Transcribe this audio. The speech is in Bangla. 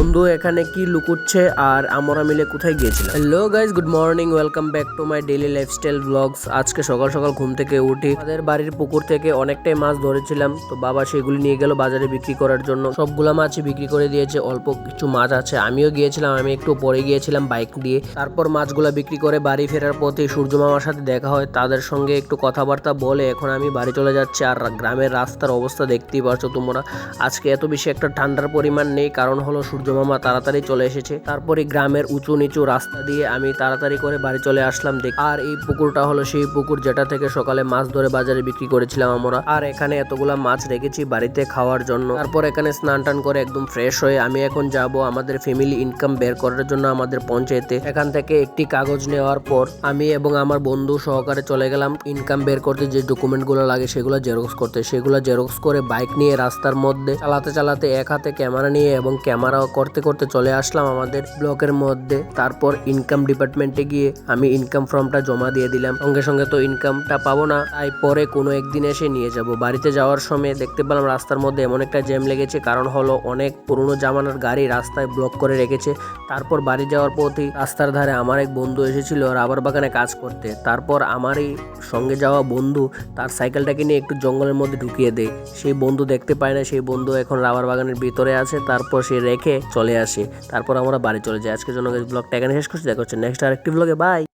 বন্ধু এখানে কি লুকুচ্ছে আর আমরা মিলে কোথায় গিয়েছিলাম। Hello guys, good morning, welcome back to my daily lifestyle blogs. আজকে সকাল সকাল ঘুম থেকে উঠি, আমাদের বাড়ির পুকুর থেকে অনেকটাই মাছ ধরেছিলাম, তো বাবা সেগুলি নিয়ে গেল বাজারে বিক্রি করার জন্য। সবগুলা মাছই বিক্রি করে দিয়েছে, অল্প কিছু মাছ আছে, আমিও গিয়েছিলাম, আমি একটু পরে গিয়েছিলাম বাইক দিয়ে। তারপর মাছগুলা বিক্রি করে বাড়ি ফেরার পথে সূর্য মামার সাথে দেখা হয়, তাদের সঙ্গে একটু কথাবার্তা বলে এখন আমি বাড়ি চলে যাচ্ছি। আর গ্রামের রাস্তার অবস্থা দেখতেই পারছো তোমরা, আজকে এত বেশি একটা ঠান্ডার পরিমাণ নেই, কারণ হলো সূর্য মামা তাড়াতাড়ি চলে এসেছে। তারপরে গ্রামের উঁচু নিচু রাস্তা দিয়ে আমি তাড়াতাড়ি করে বাড়ি চলে আসলাম। আর এই পুকুরটা হলো সেই পুকুর যেটা থেকে সকালে মাছ ধরে বাজারে বিক্রি করেছিলাম আমরা। আর এখানে এতগুলা মাছ রেখেছি বাড়িতে খাওয়ার জন্য। তারপর এখানে স্নান টান করে একদম ফ্রেশ হয়ে আমি এখন যাব আমাদের ফ্যামিলি ইনকাম বের করার জন্য আমাদের পঞ্চায়েতে। এখান থেকে একটি কাগজ নেওয়ার পর আমি এবং আমার বন্ধু সহকারে চলে গেলাম ইনকাম বের করতে, যে ডকুমেন্টগুলো লাগে সেগুলো জেরক্স করতে। সেগুলো জেরক্স করে বাইক নিয়ে রাস্তার মধ্যে চালাতে চালাতে এক হাতে ক্যামেরা নিয়ে এবং ক্যামেরা করতে করতে চলে আসলাম আমাদের ব্লকের মধ্যে। তারপর ইনকাম ডিপার্টমেন্টে গিয়ে আমি ইনকাম ফর্মটা জমা দিয়ে দিলাম। সঙ্গে সঙ্গে তো ইনকামটা পাবো না, তাই পরে কোনো একদিন এসে নিয়ে যাব। বাড়িতে যাওয়ার সময় দেখতে পেলাম রাস্তার মধ্যে এমন একটা জ্যাম লেগেছে, কারণ হলো অনেক পুরনো জামানার গাড়ি রাস্তায় ব্লক করে রেখেছে। তারপর বাড়ি যাওয়ার পথে রাস্তার ধারে আমার এক বন্ধু এসেছিল রাবার বাগানে কাজ করতে। তারপর আমারই সঙ্গে যাওয়া বন্ধু তার সাইকেলটাকে নিয়ে একটু জঙ্গলের মধ্যে ঢুকিয়ে দেয়। সেই বন্ধু দেখতে পায় না, সেই বন্ধু এখন রাবার বাগানের ভিতরে আছে। তারপর সে রেখে চলে আসে, তারপর আমরা বাড়ি চলে যাই। আজকের জন্য ব্লগটা এখানে শেষ করছি, দেখা হচ্ছে নেক্সট আরেকটি ব্লগে, বাই।